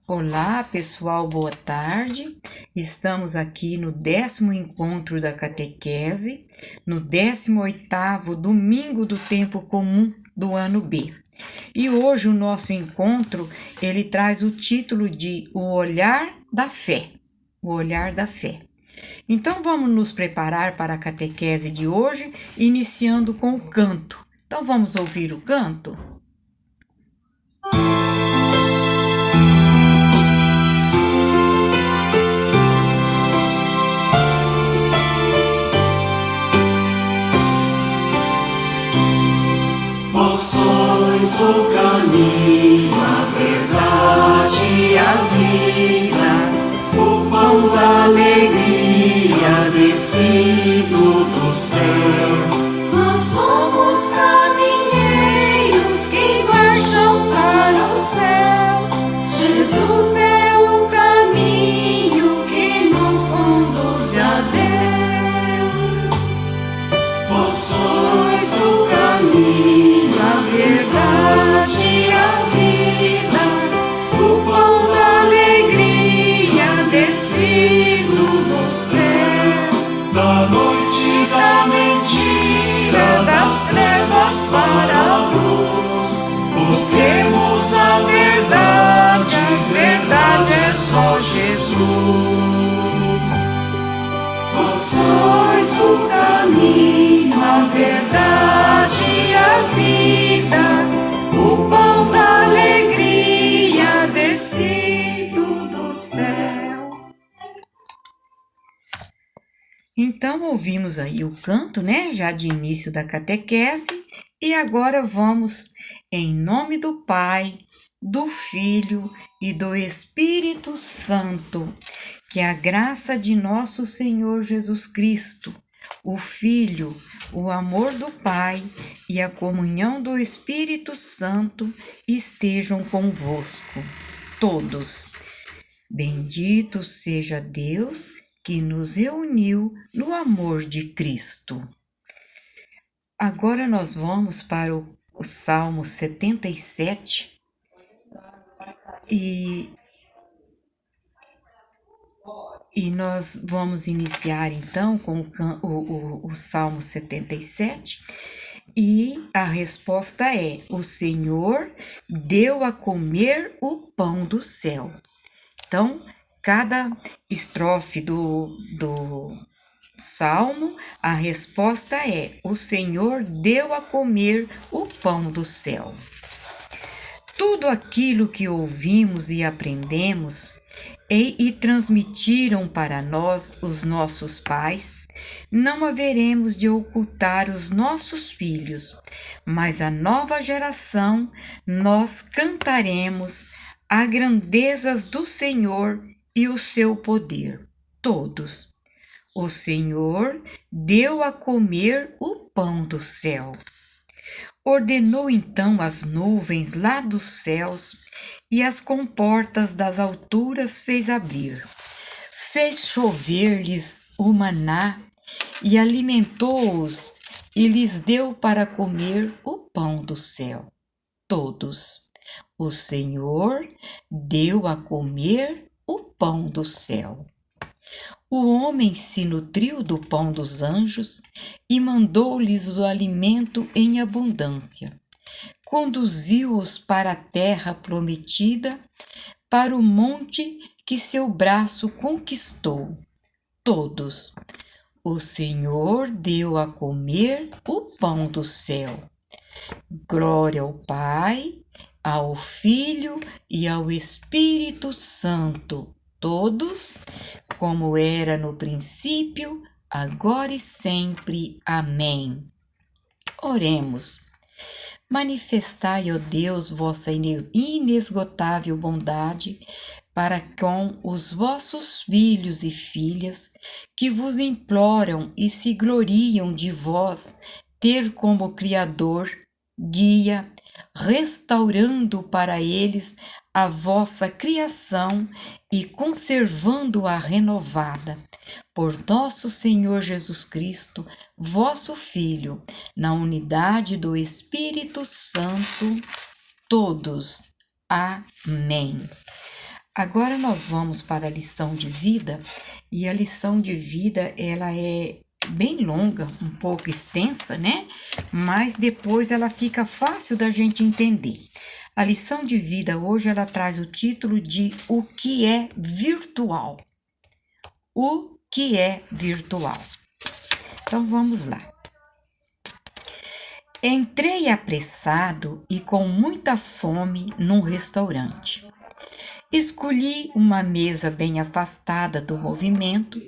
Olá, pessoal, boa tarde. Estamos aqui no 10º encontro da catequese, no 18º domingo do tempo comum do ano B. E hoje o nosso encontro, ele traz o título de O Olhar da Fé. O Olhar da Fé. Então vamos nos preparar para a catequese de hoje, iniciando com o canto. Então vamos ouvir o canto? Vós sois o caminho, a verdade e a vida, o pão da alegria descido do céu. Nós somos caminheiros que marcham para os céus. Jesus é o caminho que nos conduz a Deus. Vós sois o caminho, A verdade e a vida, o pão da alegria descido do céu. da noite e da mentira, das trevas para a luz. Busquemos a verdade é só Jesus. Vós sois o caminho, a verdade e a vida, O pão da alegria descido do céu. Então ouvimos aí o canto, né, já de início da catequese, e agora vamos, em nome do Pai, do Filho e do Espírito Santo, que a graça de nosso Senhor Jesus Cristo, o Filho, o amor do Pai e a comunhão do Espírito Santo estejam convosco, todos. Bendito seja Deus que nos reuniu no amor de Cristo. Agora nós vamos para o Salmo 77 e nós vamos iniciar então com o Salmo 77 e a resposta é: o Senhor deu a comer o pão do céu. Então, cada estrofe do salmo, a resposta é: o Senhor deu a comer o pão do céu. Tudo aquilo que ouvimos e aprendemos e transmitiram para nós os nossos pais, não haveremos de ocultar os nossos filhos, mas a nova geração nós cantaremos as grandezas do Senhor e o seu poder. Todos. O Senhor deu a comer o pão do céu. Ordenou então as nuvens lá dos céus e as comportas das alturas fez abrir. Fez chover-lhes o maná e alimentou-os e lhes deu para comer o pão do céu. Todos. O Senhor deu a comer o pão do céu. O homem se nutriu do pão dos anjos e mandou-lhes o alimento em abundância. Conduziu-os para a terra prometida, para o monte que seu braço conquistou. Todos. O Senhor deu a comer o pão do céu. Glória ao Pai, ao Filho e ao Espírito Santo, todos, como era no princípio, agora e sempre. Amém. Oremos. Manifestai, ó Deus, vossa inesgotável bondade para com os vossos filhos e filhas que vos imploram e se gloriam de vós ter como Criador, guia, restaurando para eles a vossa criação e conservando-a renovada. Por nosso Senhor Jesus Cristo, vosso Filho, na unidade do Espírito Santo, todos. Amém. Agora nós vamos para a lição de vida, e a lição de vida, ela é bem longa, um pouco extensa, né? Mas depois ela fica fácil da gente entender. A lição de vida hoje, ela traz o título de O que é virtual? O que é virtual? Então vamos lá. Entrei apressado e com muita fome num restaurante. Escolhi uma mesa bem afastada do movimento,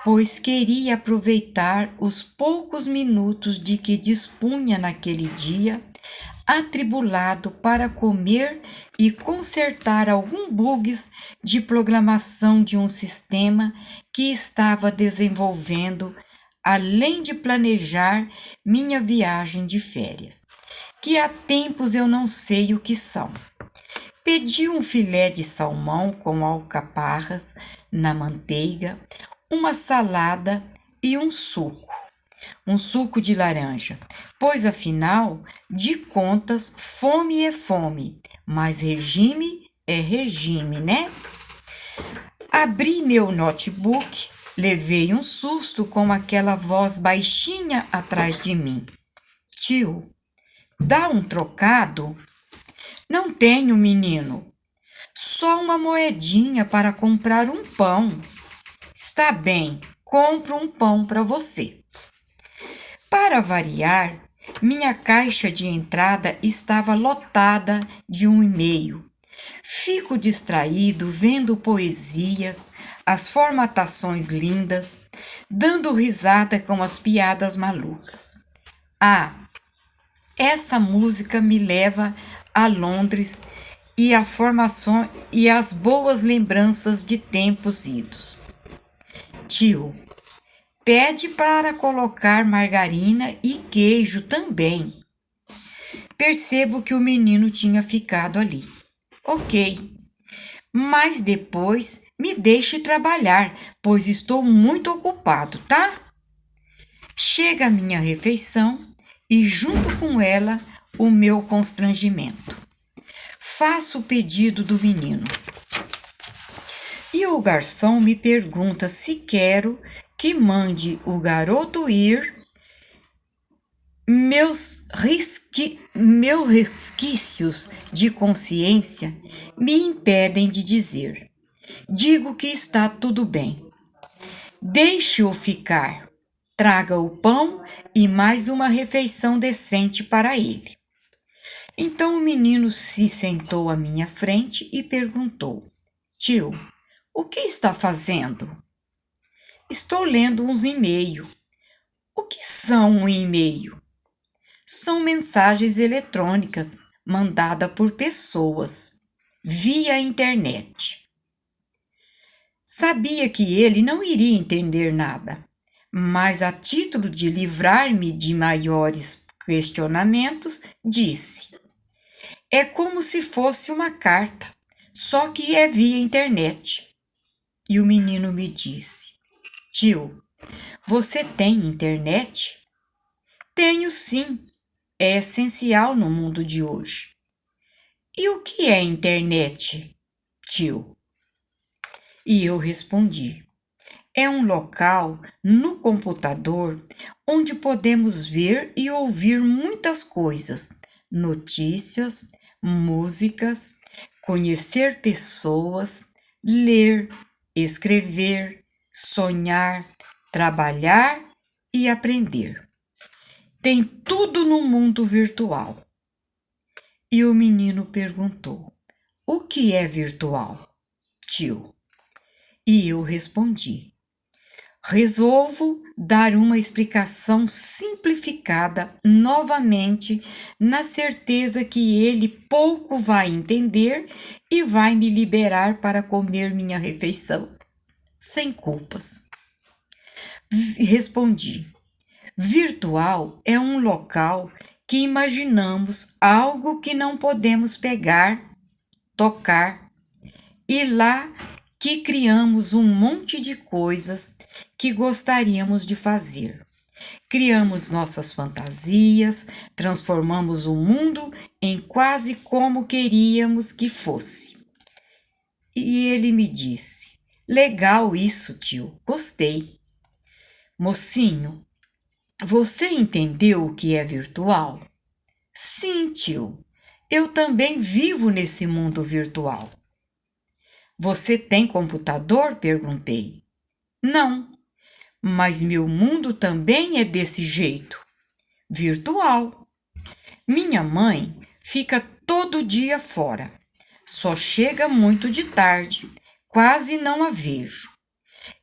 pois queria aproveitar os poucos minutos de que dispunha naquele dia, atribulado para comer e consertar alguns bugs de programação de um sistema que estava desenvolvendo, além de planejar minha viagem de férias, que há tempos eu não sei o que são. Pedi um filé de salmão com alcaparras na manteiga, uma salada e um suco de laranja, pois afinal de contas, fome é fome, mas regime é regime, né? Abri meu notebook, levei um susto com aquela voz baixinha atrás de mim. Tio, dá um trocado? Não tenho, menino. Só uma moedinha para comprar um pão. Está bem, compro um pão para você. Para variar, minha caixa de entrada estava lotada de um e-mail. Fico distraído vendo poesias, as formatações lindas, dando risada com as piadas malucas. Ah, essa música me leva a Londres e a formação e as boas lembranças de tempos idos. Tio, pede para colocar margarina e queijo também. Percebo que o menino tinha ficado ali. Ok, mas depois me deixe trabalhar, pois estou muito ocupado, tá? Chega a minha refeição e junto com ela o meu constrangimento. Faço o pedido do menino. E o garçom me pergunta se quero que mande o garoto ir. Meus resquícios de consciência me impedem de dizer. Digo que está tudo bem. Deixe-o ficar. Traga o pão e mais uma refeição decente para ele. Então o menino se sentou à minha frente e perguntou: Tio, o que está fazendo? Estou lendo uns e-mails. O que são um e-mail? São mensagens eletrônicas mandadas por pessoas via internet. Sabia que ele não iria entender nada, mas a título de livrar-me de maiores questionamentos, disse: é como se fosse uma carta, só que é via internet. E o menino me disse: Tio, você tem internet? Tenho sim, é essencial no mundo de hoje. E o que é internet, tio? E eu respondi: é um local no computador onde podemos ver e ouvir muitas coisas, notícias, músicas, conhecer pessoas, ler, escrever, sonhar, trabalhar e aprender. Tem tudo no mundo virtual. E o menino perguntou: o que é virtual, tio? E eu respondi: resolvo dar uma explicação simplificada novamente, na certeza que ele pouco vai entender e vai me liberar para comer minha refeição, sem culpas. Respondi: virtual é um local que imaginamos algo que não podemos pegar, tocar, e lá que criamos um monte de coisas que gostaríamos de fazer. Criamos nossas fantasias, transformamos o mundo em quase como queríamos que fosse. e ele me disse: legal isso, tio, gostei. Mocinho, você entendeu o que é virtual? Sim, tio, eu também vivo nesse mundo virtual. Você tem computador? Perguntei. Não, mas meu mundo também é desse jeito, virtual. Minha mãe fica todo dia fora, só chega muito de tarde, quase não a vejo.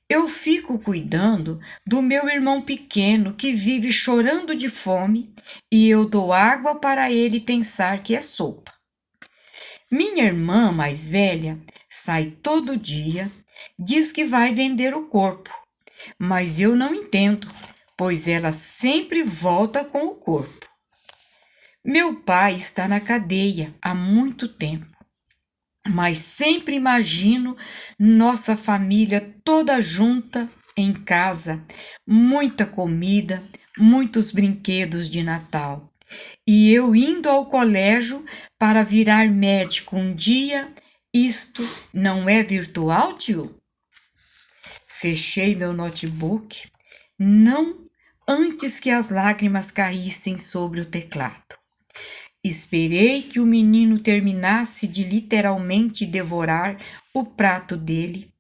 Eu fico cuidando do meu irmão pequeno que vive chorando de fome e eu dou água para ele pensar que é sopa. Minha irmã mais velha sai todo dia, diz que vai vender o corpo, mas eu não entendo, pois ela sempre volta com o corpo. Meu pai está na cadeia há muito tempo, mas sempre imagino nossa família toda junta em casa, muita comida, muitos brinquedos de Natal. E eu indo ao colégio para virar médico um dia, isto não é virtual, tio? Fechei meu notebook, não antes que as lágrimas caíssem sobre o teclado. Esperei que o menino terminasse de literalmente devorar o prato dele,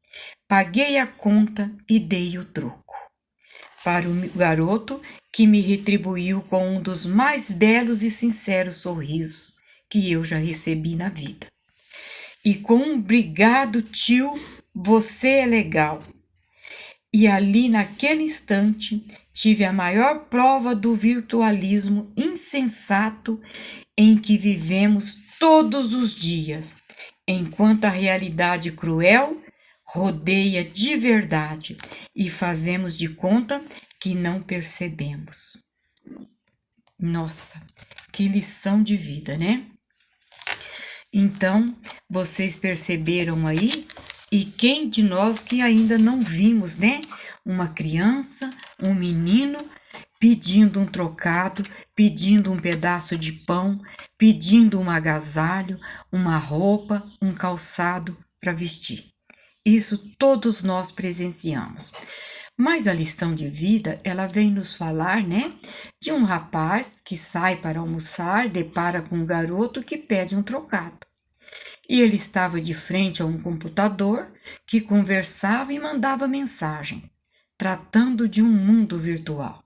paguei a conta e dei o troco. Para o garoto, que me retribuiu com um dos mais belos e sinceros sorrisos que eu já recebi na vida. E com um obrigado, tio, você é legal. E ali, naquele instante, tive a maior prova do virtualismo insensato em que vivemos todos os dias, enquanto a realidade cruel rodeia de verdade e fazemos de conta que não percebemos. Nossa, que lição de vida, né? Então, vocês perceberam aí? E quem de nós que ainda não vimos, né? Uma criança, um menino pedindo um trocado, pedindo um pedaço de pão, pedindo um agasalho, uma roupa, um calçado para vestir. Isso todos nós presenciamos. Mas a lição de vida, ela vem nos falar, né, de um rapaz que sai para almoçar, depara com um garoto que pede um trocado. E ele estava de frente a um computador que conversava e mandava mensagens, tratando de um mundo virtual.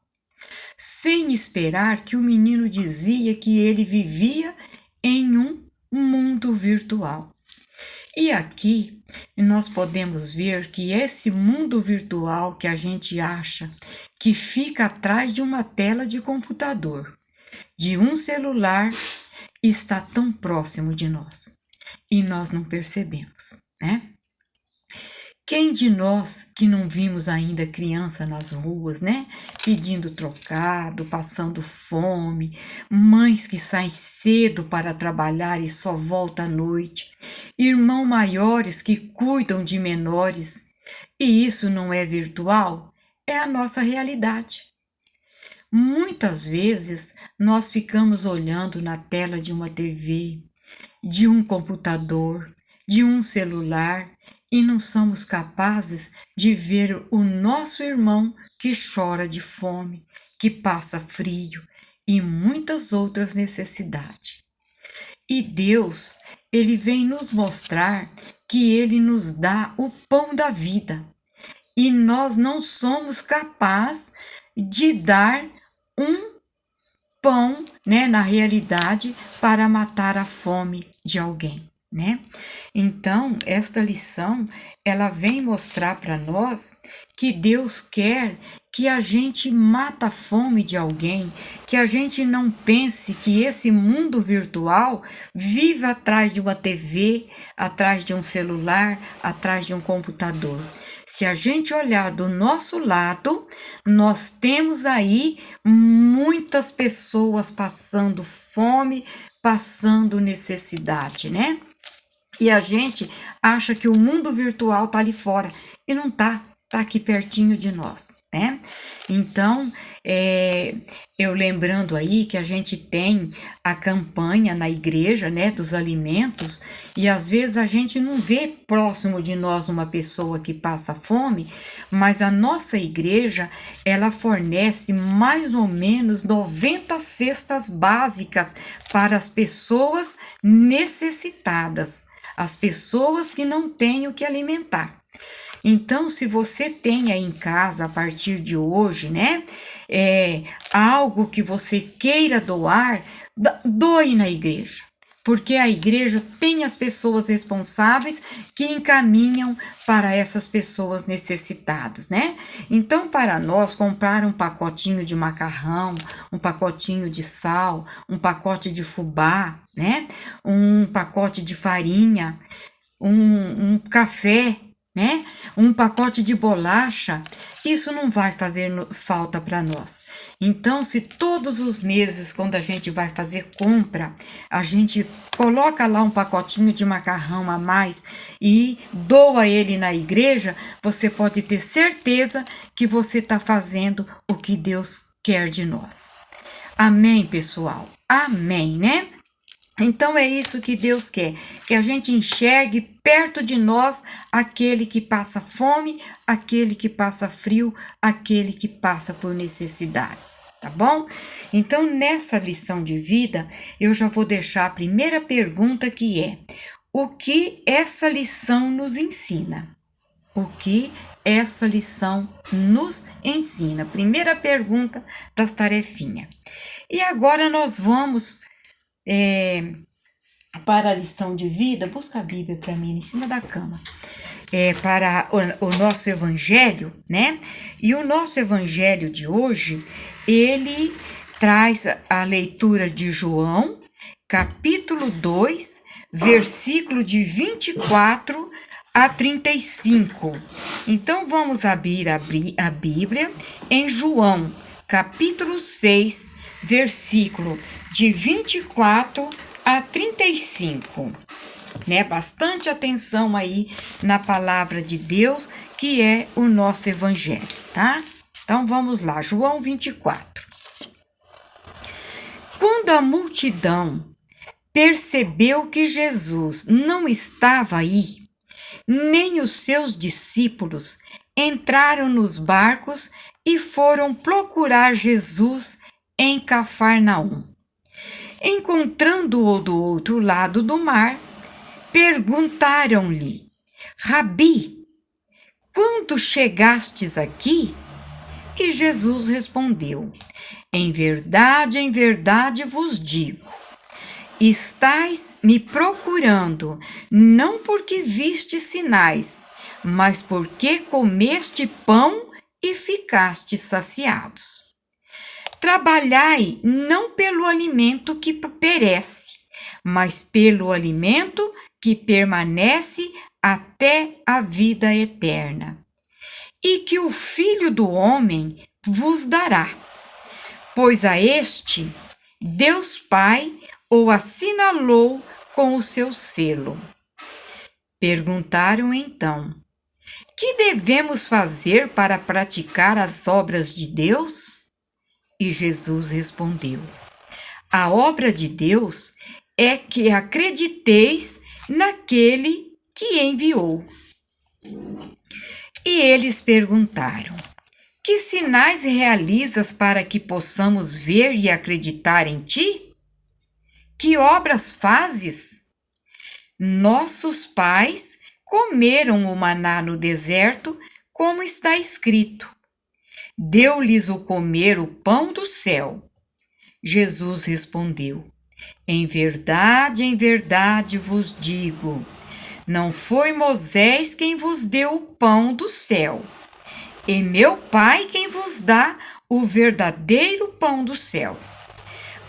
Sem esperar que o menino dizia que ele vivia em um mundo virtual. E aqui nós podemos ver que esse mundo virtual que a gente acha que fica atrás de uma tela de computador, de um celular, está tão próximo de nós e nós não percebemos, né? Quem de nós que não vimos ainda criança nas ruas, né? Pedindo trocado, passando fome, mães que saem cedo para trabalhar e só voltam à noite, irmãos maiores que cuidam de menores. E isso não é virtual? É a nossa realidade. Muitas vezes nós ficamos olhando na tela de uma TV, de um computador, de um celular, e não somos capazes de ver o nosso irmão que chora de fome, que passa frio e muitas outras necessidades. E Deus, ele vem nos mostrar que ele nos dá o pão da vida e nós não somos capazes de dar um pão, né, na realidade, para matar a fome de alguém, né? Então, esta lição, ela vem mostrar para nós que Deus quer que a gente mata a fome de alguém, que a gente não pense que esse mundo virtual vive atrás de uma TV, atrás de um celular, atrás de um computador. Se a gente olhar do nosso lado, nós temos aí muitas pessoas passando fome, passando necessidade, né? E a gente acha que o mundo virtual tá ali fora e não tá. está aqui pertinho de nós, né? Então, eu lembrando aí que a gente tem a campanha na igreja, né, dos alimentos, e às vezes a gente não vê próximo de nós uma pessoa que passa fome, mas a nossa igreja, ela fornece mais ou menos 90 cestas básicas para as pessoas necessitadas, as pessoas que não têm o que alimentar. Então, se você tem aí em casa, a partir de hoje, né, algo que você queira doar, doe na igreja. Porque a igreja tem as pessoas responsáveis que encaminham para essas pessoas necessitadas, né? Então, para nós, comprar um pacotinho de macarrão, um pacotinho de sal, um pacote de fubá, né? Um pacote de farinha, um café, né? Um pacote de bolacha, isso não vai fazer falta para nós. Então, se todos os meses, quando a gente vai fazer compra, a gente coloca lá um pacotinho de macarrão a mais e doa ele na igreja, você pode ter certeza que você está fazendo o que Deus quer de nós. Amém, pessoal? Amém, né? Então é isso que Deus quer, que a gente enxergue perto de nós aquele que passa fome, aquele que passa frio, aquele que passa por necessidades, tá bom? Então nessa lição de vida, eu já vou deixar a primeira pergunta que é: o que essa lição nos ensina? O que essa lição nos ensina? Primeira pergunta das tarefinhas. E agora nós vamos para a lição de vida, busca a Bíblia para mim em cima da cama, para o nosso evangelho, né? E o nosso evangelho de hoje, ele traz a leitura de João, capítulo 2, versículo de 24 a 35. Então, vamos abrir a Bíblia em João, capítulo 6, versículo de 24 a 35, né? Bastante atenção aí na palavra de Deus, que é o nosso evangelho, tá? Então, vamos lá, João 24. Quando a multidão percebeu que Jesus não estava aí, nem os seus discípulos, entraram nos barcos e foram procurar Jesus em Cafarnaum. Encontrando-o do outro lado do mar, perguntaram-lhe: Rabi, quando chegastes aqui? E Jesus respondeu: em verdade vos digo, estais me procurando, não porque viste sinais, mas porque comeste pão e ficaste saciados. Trabalhai não pelo alimento que perece, mas pelo alimento que permanece até a vida eterna, e que o Filho do Homem vos dará, pois a este Deus Pai o assinalou com o seu selo. Perguntaram então: que devemos fazer para praticar as obras de Deus? E Jesus respondeu: a obra de Deus é que acrediteis naquele que enviou. E eles perguntaram: que sinais realizas para que possamos ver e acreditar em ti? Que obras fazes? Nossos pais comeram o maná no deserto, como está escrito: deu-lhes o comer o pão do céu. Jesus respondeu: em verdade vos digo, não foi Moisés quem vos deu o pão do céu, e meu Pai quem vos dá o verdadeiro pão do céu.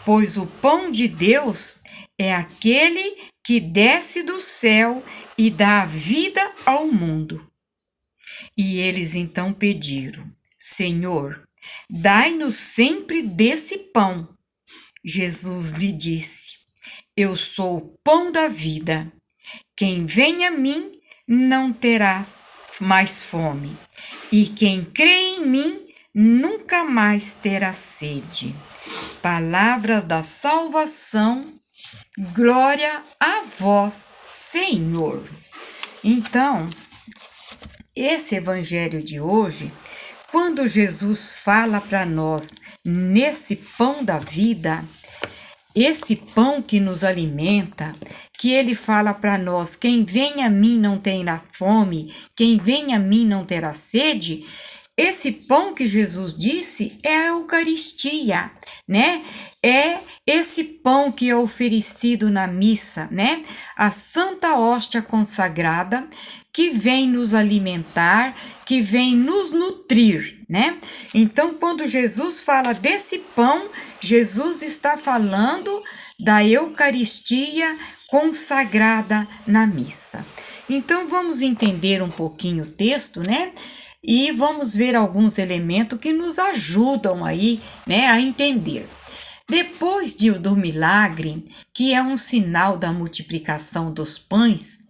Pois o pão de Deus é aquele que desce do céu e dá a vida ao mundo. E eles então pediram: Senhor, dai-nos sempre desse pão. Jesus lhe disse: eu sou o pão da vida. Quem vem a mim não terá mais fome, e quem crê em mim nunca mais terá sede. Palavras da salvação, glória a vós, Senhor. Então, esse evangelho de hoje, quando Jesus fala para nós nesse pão da vida, esse pão que nos alimenta, que ele fala para nós, quem vem a mim não terá fome, quem vem a mim não terá sede, esse pão que Jesus disse é a Eucaristia, né? É esse pão que é oferecido na missa, né? A Santa Hóstia consagrada, que vem nos alimentar, que vem nos nutrir, né? Então, quando Jesus fala desse pão, Jesus está falando da Eucaristia consagrada na missa. Então, vamos entender um pouquinho o texto, né? E vamos ver alguns elementos que nos ajudam aí, né, a entender. Depois do milagre, que é um sinal da multiplicação dos pães,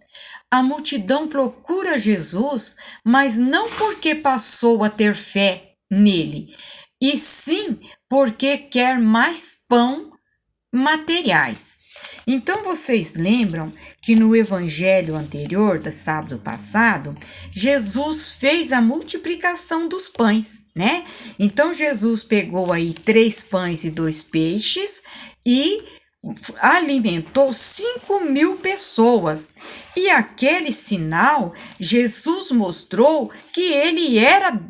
a multidão procura Jesus, mas não porque passou a ter fé nele, e sim porque quer mais pão materiais. Então, vocês lembram que no evangelho anterior, do sábado passado, Jesus fez a multiplicação dos pães, né? Então, Jesus pegou aí 3 pães e 2 peixes e alimentou 5.000 pessoas. E aquele sinal, Jesus mostrou que ele era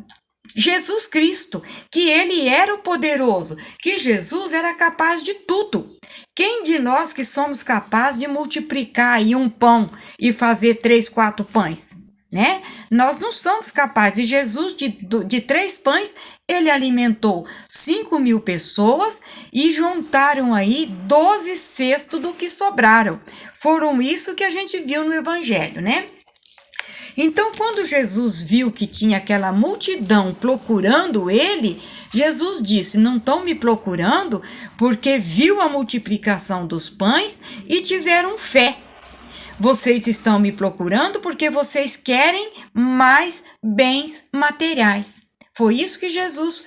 Jesus Cristo, que ele era o poderoso, que Jesus era capaz de tudo. Quem de nós que somos capazes de multiplicar aí um pão e fazer 3, 4 pães, né? Nós não somos capazes. E Jesus, de 3 pães, ele alimentou 5.000 pessoas e juntaram aí 12 cestos do que sobraram. Foram isso que a gente viu no evangelho, né? Então, quando Jesus viu que tinha aquela multidão procurando ele, Jesus disse, não estão me procurando porque viu a multiplicação dos pães e tiveram fé. Vocês estão me procurando porque vocês querem mais bens materiais. Foi isso que Jesus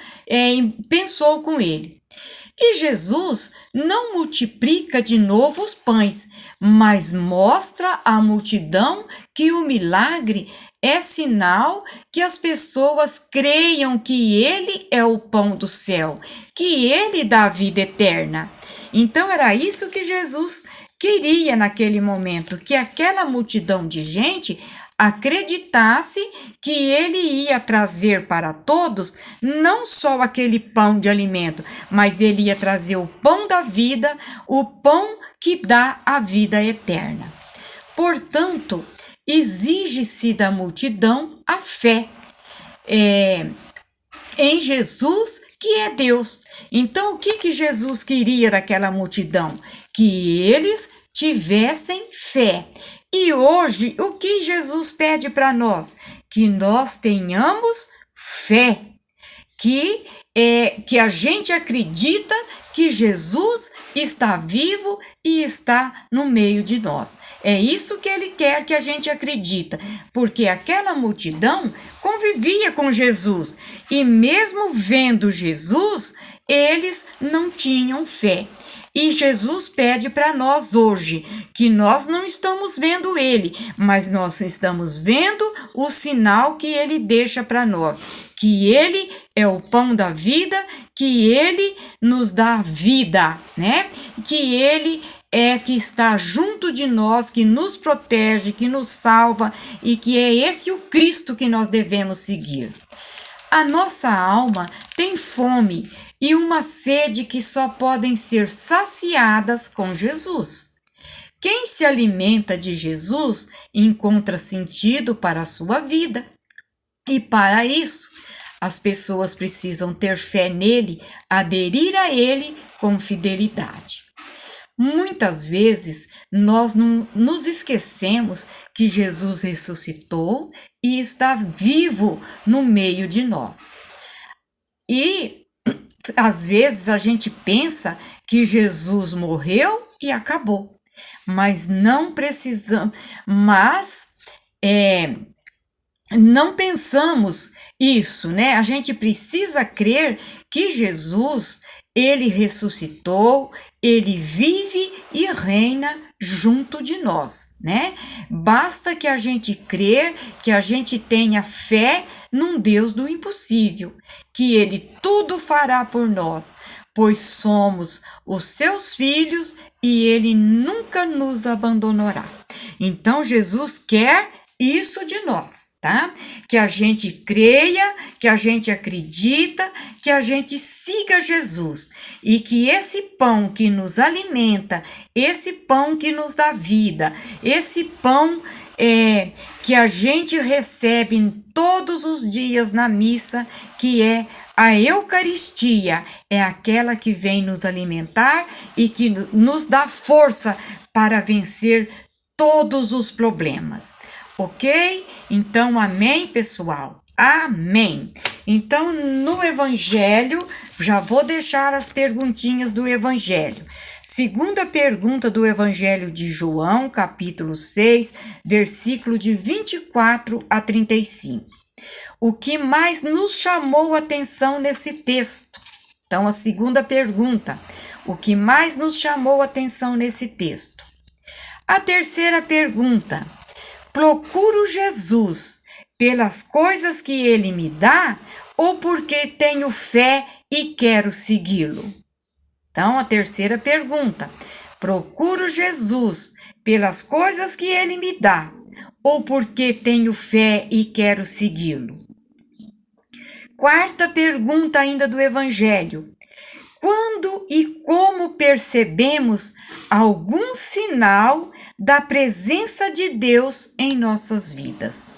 pensou com ele. E Jesus não multiplica de novo os pães, mas mostra à multidão que o milagre é sinal que as pessoas creiam que ele é o pão do céu, que ele dá a vida eterna. Então era isso que Jesus queria naquele momento, que aquela multidão de gente acreditasse que ele ia trazer para todos não só aquele pão de alimento, mas ele ia trazer o pão da vida, o pão que dá a vida eterna. Portanto, exige-se da multidão a fé em Jesus, que é Deus. Então, o que Jesus queria daquela multidão? Que eles tivessem fé. E hoje, o que Jesus pede para nós? Que nós tenhamos fé, que a gente acredita que Jesus está vivo e está no meio de nós. É isso que ele quer que a gente acredita, porque aquela multidão convivia com Jesus e mesmo vendo Jesus, eles não tinham fé. E Jesus pede para nós hoje que nós não estamos vendo ele, mas nós estamos vendo o sinal que ele deixa para nós, que ele é o pão da vida, que ele nos dá vida, né? Que ele é que está junto de nós, que nos protege, que nos salva e que é esse o Cristo que nós devemos seguir. A nossa alma tem fome e uma sede que só podem ser saciadas com Jesus. Quem se alimenta de Jesus encontra sentido para a sua vida. E para isso, as pessoas precisam ter fé nele, aderir a ele com fidelidade. Muitas vezes, nós não nos esquecemos que Jesus ressuscitou e está vivo no meio de nós. E às vezes a gente pensa que Jesus morreu e acabou, mas não precisamos, não pensamos isso, né? A gente precisa crer que Jesus, ele ressuscitou, ele vive e reina junto de nós, né? Basta que a gente crer, que a gente tenha fé num Deus do impossível, que ele tudo fará por nós, pois somos os seus filhos e ele nunca nos abandonará. Então Jesus quer isso de nós, tá? Que a gente creia, que a gente acredita, que a gente siga Jesus e que esse pão que nos alimenta, esse pão que nos dá vida, esse pão que a gente recebe todos os dias na missa, que é a Eucaristia, é aquela que vem nos alimentar e que nos dá força para vencer todos os problemas. Ok? Então, amém, pessoal? Amém. Então, no Evangelho, já vou deixar as perguntinhas do Evangelho. Segunda pergunta do Evangelho de João, capítulo 6, versículo de 24 a 35. O que mais nos chamou a atenção nesse texto? Então, a segunda pergunta. O que mais nos chamou a atenção nesse texto? A terceira pergunta. Procuro Jesus pelas coisas que ele me dá ou porque tenho fé e quero segui-lo? Então, a terceira pergunta. Procuro Jesus pelas coisas que ele me dá ou porque tenho fé e quero segui-lo? Quarta pergunta ainda do Evangelho. Quando e como percebemos algum sinal da presença de Deus em nossas vidas?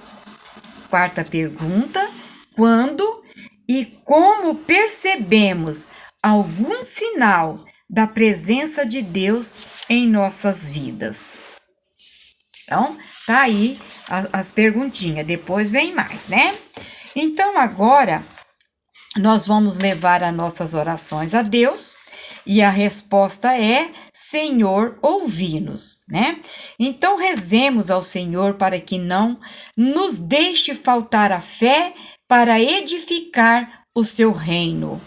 Quarta pergunta. Quando e como percebemos algum sinal da presença de Deus em nossas vidas? Então, tá aí as perguntinhas. Depois vem mais, né? Então, agora, nós vamos levar as nossas orações a Deus e a resposta é: Senhor, ouvi-nos, né? Então, rezemos ao Senhor para que não nos deixe faltar a fé para edificar o seu reino.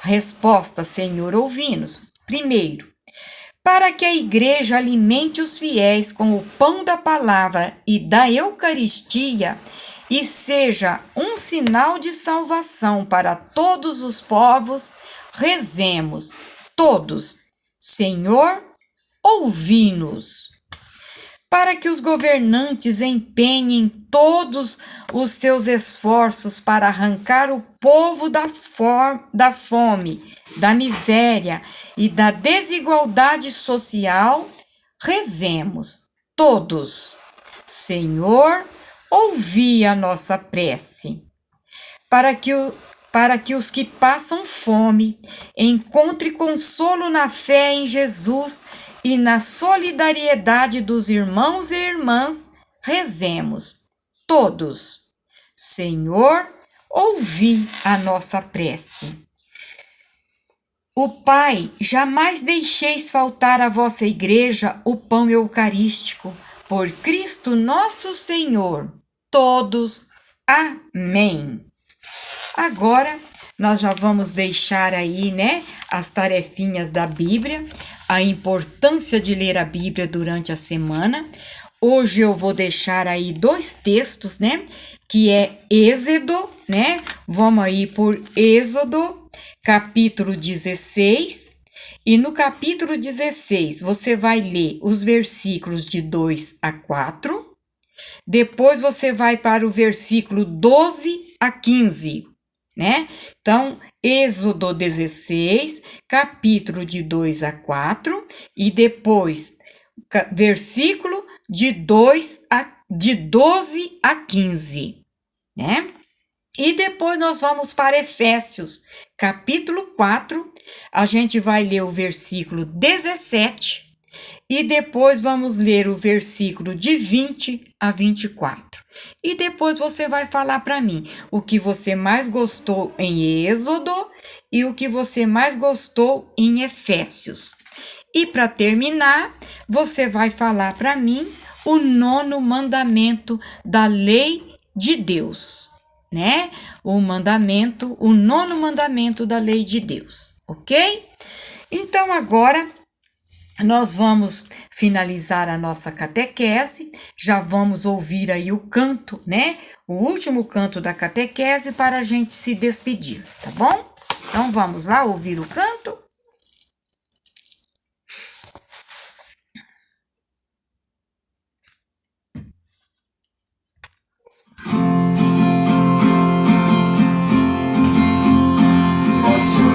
Resposta: Senhor, ouvi-nos. Primeiro, para que a igreja alimente os fiéis com o pão da palavra e da Eucaristia e seja um sinal de salvação para todos os povos, rezemos todos: Senhor, ouvi-nos. Para que os governantes empenhem todos os seus esforços para arrancar o povo da fome, da miséria e da desigualdade social, rezemos todos: Senhor, ouvi a nossa prece. Para que os que passam fome encontrem consolo na fé em Jesus e na solidariedade dos irmãos e irmãs, rezemos todos: Senhor, ouvi a nossa prece. O Pai, jamais deixeis faltar à vossa igreja o pão eucarístico, por Cristo nosso Senhor. Todos, amém. Agora, nós já vamos deixar aí, né, as tarefinhas da Bíblia, a importância de ler a Bíblia durante a semana. Hoje eu vou deixar aí 2 textos, né, que é Êxodo, né, vamos aí por Êxodo, capítulo 16, e no capítulo 16 você vai ler os versículos de 2 a 4, depois você vai para o versículo 12 a 15, né? Então, Êxodo 16, capítulo de 2 a 4, e depois versículo de 12 a 15, né? E depois nós vamos para Efésios, capítulo 4, a gente vai ler o versículo 17 e depois vamos ler o versículo de 20 a 24. E depois você vai falar para mim o que você mais gostou em Êxodo e o que você mais gostou em Efésios. E para terminar, você vai falar para mim o 9º mandamento da lei de Deus. né? O mandamento, o 9º mandamento da lei de Deus, ok? Então, agora nós vamos finalizar a nossa catequese, já vamos ouvir aí o canto, né? O último canto da catequese para a gente se despedir, tá bom? Então, vamos lá ouvir o canto?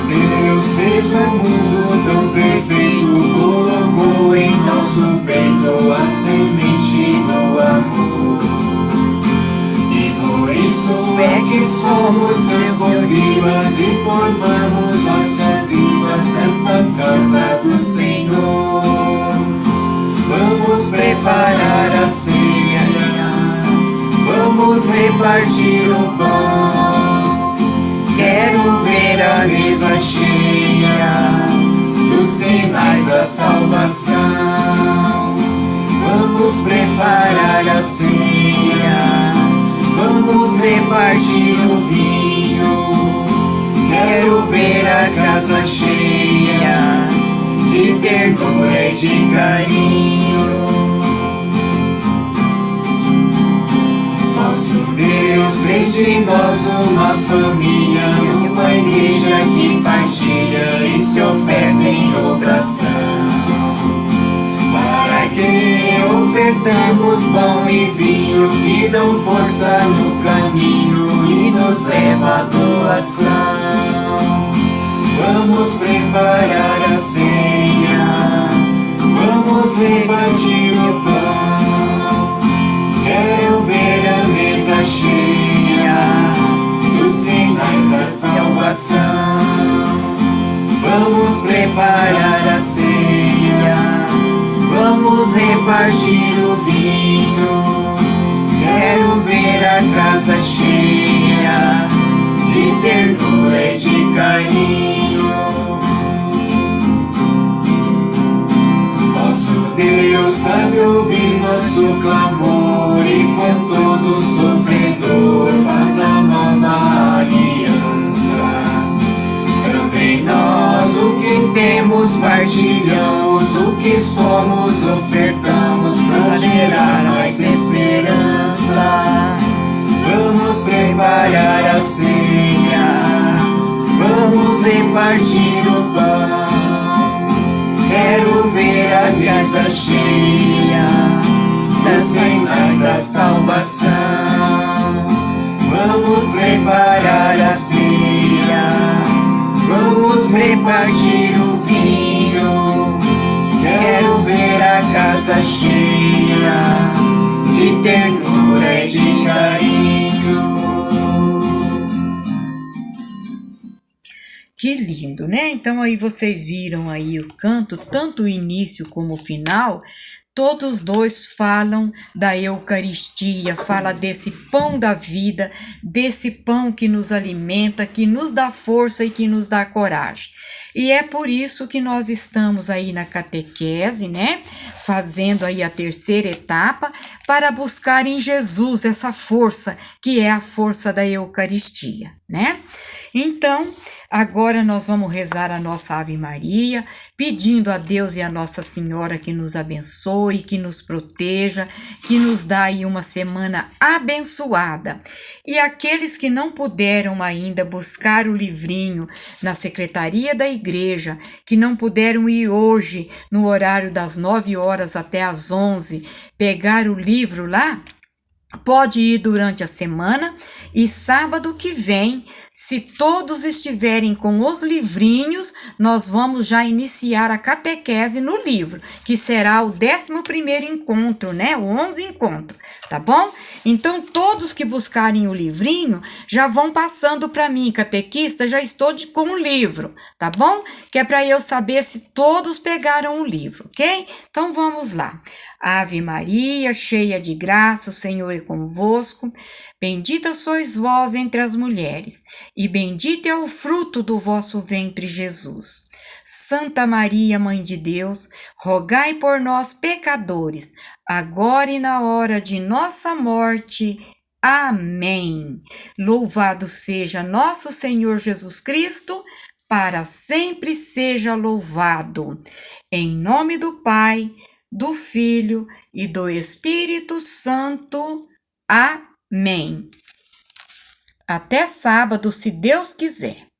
Deus fez o mundo tão perfeito, colocou em nosso peito a semente do amor. E por isso é que somos seus convivas e formamos nossas vivas nesta casa do Senhor. Vamos preparar a ceia, vamos repartir o pão. Quero ver a mesa cheia dos sinais da salvação. Vamos preparar a ceia, vamos repartir o vinho. Quero ver a casa cheia de ternura e de carinho. Nosso Deus fez de nós uma família, uma igreja que partilha e se oferta em oração. Para que ofertamos pão e vinho que dão força no caminho e nos leva à doação. Vamos preparar a ceia, vamos repartir o pão. Quero ver a mesa cheia dos sinais da salvação. Vamos preparar a ceia, vamos repartir o vinho. Quero ver a casa cheia de ternura e de carinho. Nosso Deus sabe ouvir nosso clamor e com todo sofredor faz a nova aliança. Também nós o que temos partilhamos, o que somos ofertamos para gerar mais esperança. Vamos preparar a ceia, vamos repartir o pão. Quero ver a casa cheia das sinais da salvação. Vamos preparar a ceia, vamos repartir o vinho. Quero ver a casa cheia de ternura e de carinho. Que lindo, né? Então aí vocês viram aí o canto, tanto o início como o final, todos dois falam da Eucaristia, fala desse pão da vida, desse pão que nos alimenta, que nos dá força e que nos dá coragem. E é por isso que nós estamos aí na catequese, né? Fazendo aí a 3ª etapa para buscar em Jesus essa força, que é a força da Eucaristia, né? Então, agora nós vamos rezar a nossa Ave Maria, pedindo a Deus e a Nossa Senhora que nos abençoe, que nos proteja, que nos dá aí uma semana abençoada. E aqueles que não puderam ainda buscar o livrinho na secretaria da igreja, que não puderam ir hoje no horário das 9 horas até as 11, pegar o livro lá, pode ir durante a semana e sábado que vem, se todos estiverem com os livrinhos, nós vamos já iniciar a catequese no livro, que será o 11º encontro, né? O 11 encontro, tá bom? Então, todos que buscarem o livrinho, já vão passando para mim, catequista, já estou com o livro, tá bom? Que é para eu saber se todos pegaram o livro, ok? Então, vamos lá. Ave Maria, cheia de graça, o Senhor é convosco. Bendita sois vós entre as mulheres, e bendito é o fruto do vosso ventre, Jesus. Santa Maria, Mãe de Deus, rogai por nós, pecadores, agora e na hora de nossa morte. Amém. Louvado seja nosso Senhor Jesus Cristo, para sempre seja louvado. Em nome do Pai, do Filho e do Espírito Santo. Amém. Até sábado, se Deus quiser.